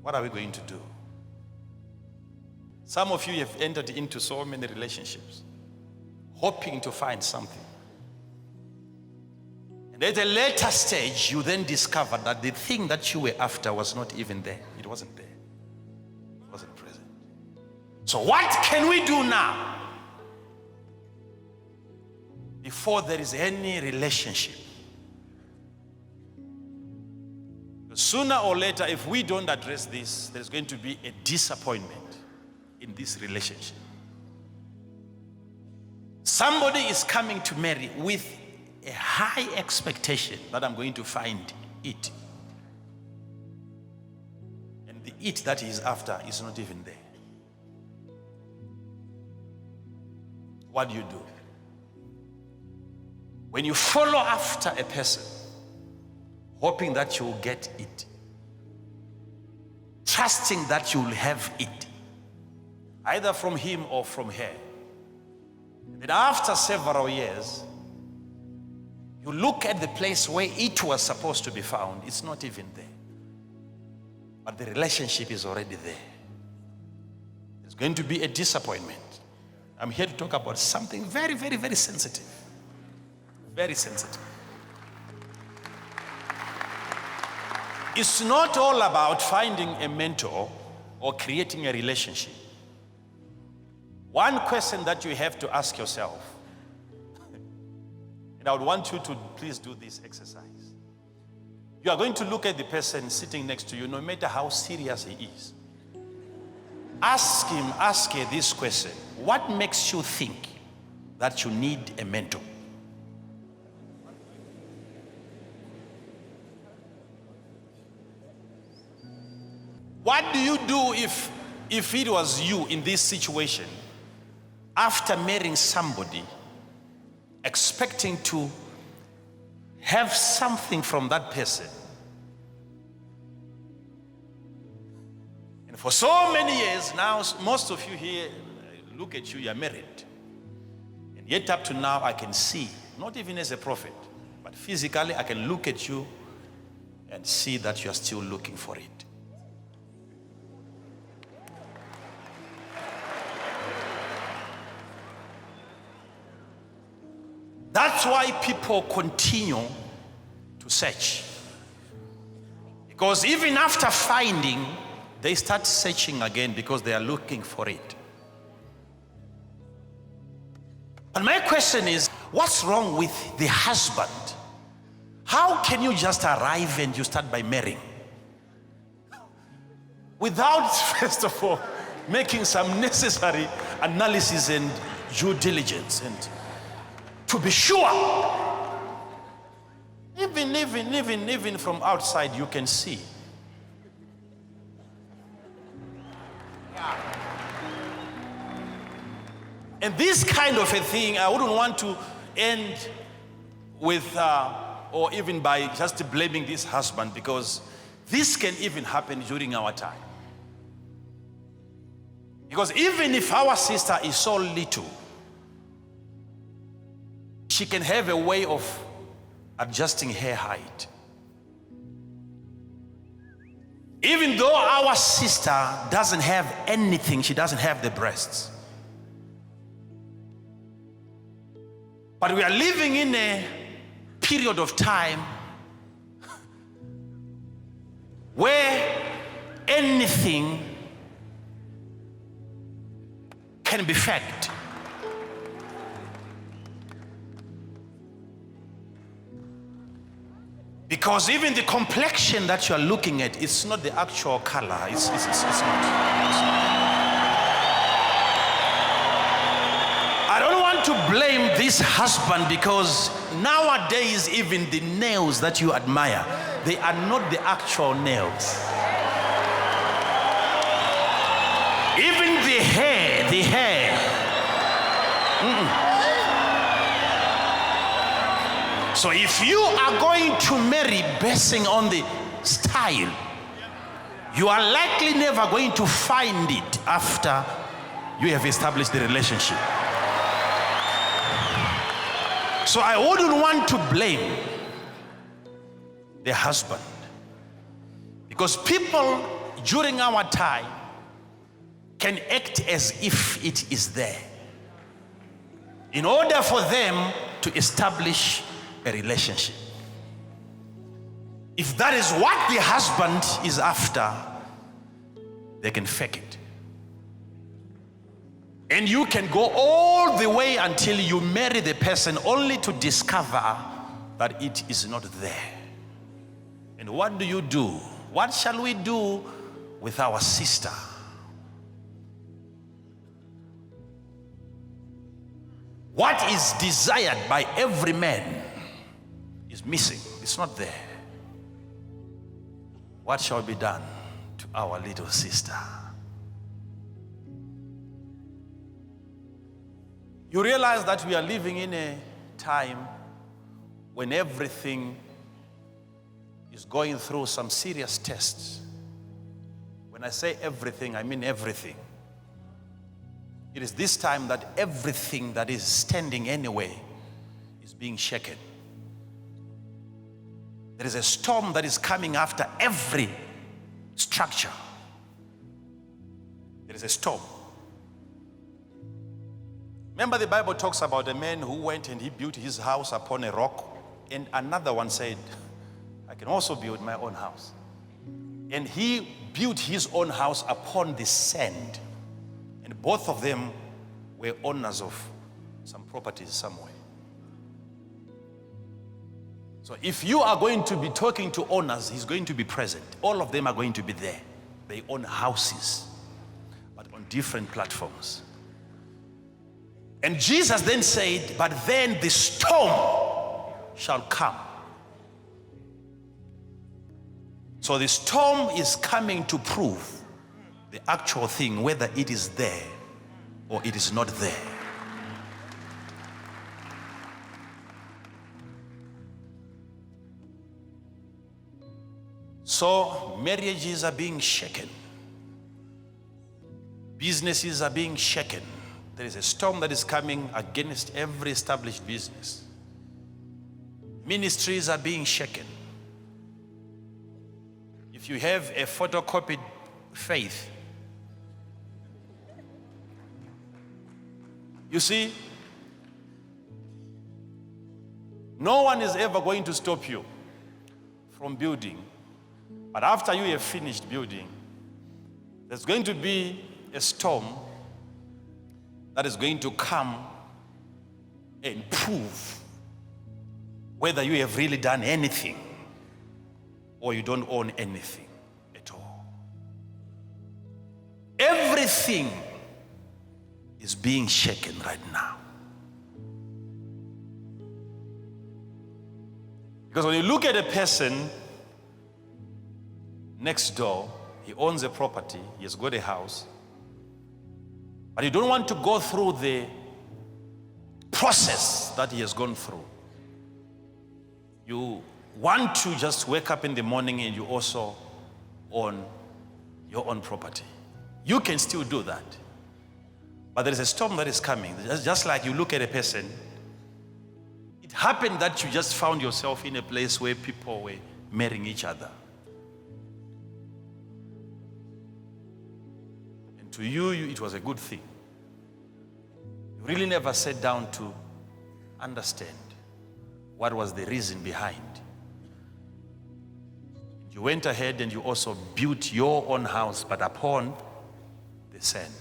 What are we going to do? Some of you have entered into so many relationships, hoping to find something. And at a later stage, you then discover that the thing that you were after was not even there. It wasn't there. It wasn't present. So what can we do now before there is any relationship? Sooner or later, if we don't address this, there's going to be a disappointment in this relationship. Somebody is coming to marry with a high expectation that I'm going to find it. And the it that he is after is not even there. What do you do? When you follow after a person, hoping that you'll get it, trusting that you'll have it, either from him or from her, then after several years, you look at the place where it was supposed to be found, it's not even there. But the relationship is already there. It's going to be a disappointment. I'm here to talk about something very, very, very sensitive. Very sensitive. It's not all about finding a mentor or creating a relationship. One question that you have to ask yourself, and I would want you to please do this exercise. You are going to look at the person sitting next to you, no matter how serious he is. Ask her this question. What makes you think that you need a mentor? What do you do if it was you in this situation, after marrying somebody, expecting to have something from that person? And for so many years now, most of you here, look at you, you're married. And yet up to now, I can see, not even as a prophet, but physically I can look at you and see that you are still looking for it. That's why people continue to search. Because even after finding, they start searching again because they are looking for it. And my question is, what's wrong with the husband? How can you just arrive and you start by marrying? Without, first of all, making some necessary analysis and due diligence and to be sure. Even from outside you can see. And this kind of a thing, I wouldn't want to end with, or even by just blaming this husband, because this can even happen during our time. Because even if our sister is so little, she can have a way of adjusting her height. Even though our sister doesn't have anything, she doesn't have the breasts. But we are living in a period of time where anything can be faked. Because even the complexion that you are looking at, it's not the actual color. It's not. I don't want to blame this husband, because nowadays even the nails that you admire, they are not the actual nails. Even the hair. So if you are going to marry basing on the style, you are likely never going to find it after you have established the relationship. So I wouldn't want to blame the husband, because people during our time can act as if it is there in order for them to establish a relationship. If that is what the husband is after, they can fake it. And you can go all the way until you marry the person only to discover that it is not there. And what do you do? What shall we do with our sister? What is desired by every man is missing. It's not there. What shall be done to our little sister? You realize that we are living in a time when everything is going through some serious tests. When I say everything, I mean everything. It is this time that everything that is standing anyway is being shaken. There is a storm that is coming after every structure. There is a storm. Remember, the Bible talks about a man who went and he built his house upon a rock, and another one said, I can also build my own house. And he built his own house upon the sand. And both of them were owners of some properties somewhere. So if you are going to be talking to owners, he's going to be present. All of them are going to be there. They own houses, but on different platforms. And Jesus then said, but then the storm shall come. So the storm is coming to prove the actual thing, whether it is there or it is not there. So marriages are being shaken. Businesses are being shaken. There is a storm that is coming against every established business. Ministries are being shaken. If you have a photocopied faith, you see, no one is ever going to stop you from building. But after you have finished building, there's going to be a storm that is going to come and prove whether you have really done anything or you don't own anything at all. Everything is being shaken right now. Because when you look at a person next door, he owns a property, he has got a house, but you don't want to go through the process that he has gone through. You want to just wake up in the morning and you also own your own property. You can still do that. But there is a storm that is coming. Just like you look at a person, it happened that you just found yourself in a place where people were marrying each other. And to you, it was a good thing. You really never sat down to understand what was the reason behind. You went ahead and you also built your own house, but upon the sand.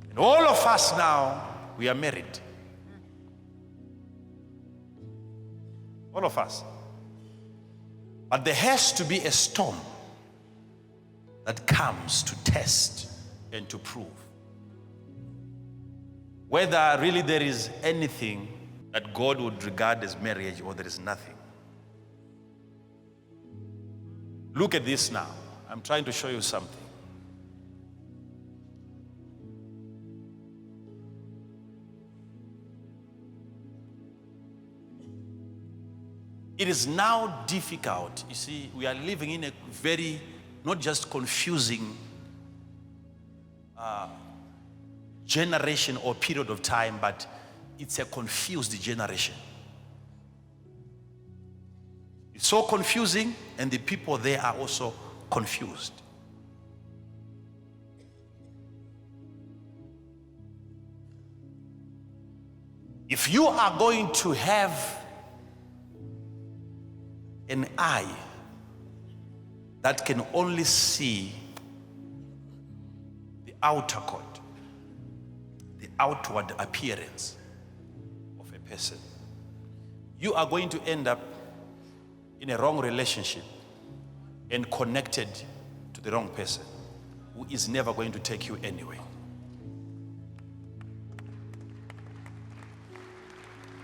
And all of us now, we are married. All of us. But there has to be a storm that comes to test and to prove whether really there is anything that God would regard as marriage or there is nothing. Look at this now. I'm trying to show you something. It is now difficult. You see, we are living in a very, not just confusing generation or period of time, but it's a confused generation. You It's so confusing, and the people there are also confused. If you are going to have an eye that can only see the outer court, the outward appearance of a person, you are going to end up in a wrong relationship and connected to the wrong person who is never going to take you anywhere.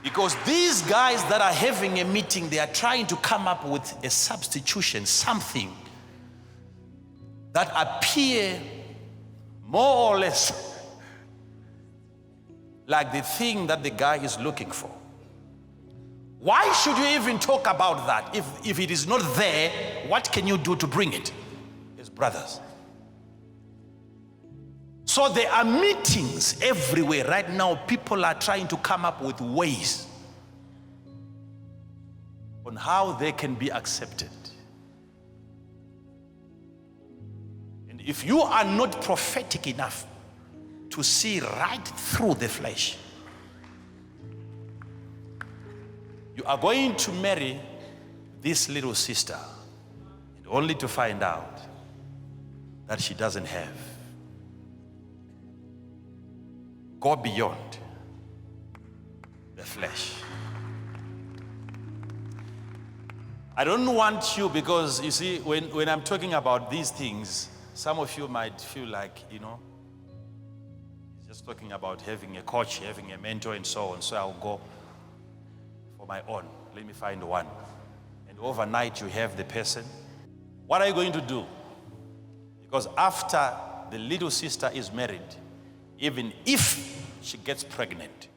Because these guys that are having a meeting, they are trying to come up with a substitution, something that appear more or less like the thing that the guy is looking for. Why should you even talk about that? If it is not there, what can you do to bring it? As brothers. So there are meetings everywhere. Right now, people are trying to come up with ways on how they can be accepted. And if you are not prophetic enough to see right through the flesh, you are going to marry this little sister, and only to find out that she doesn't have. Go beyond the flesh. I don't want you, because you see, when I'm talking about these things, some of you might feel like, just talking about having a coach, having a mentor, and so on. So I'll go for my own. Let me find one. And overnight you have the person. What are you going to do? Because after the little sister is married, even if she gets pregnant,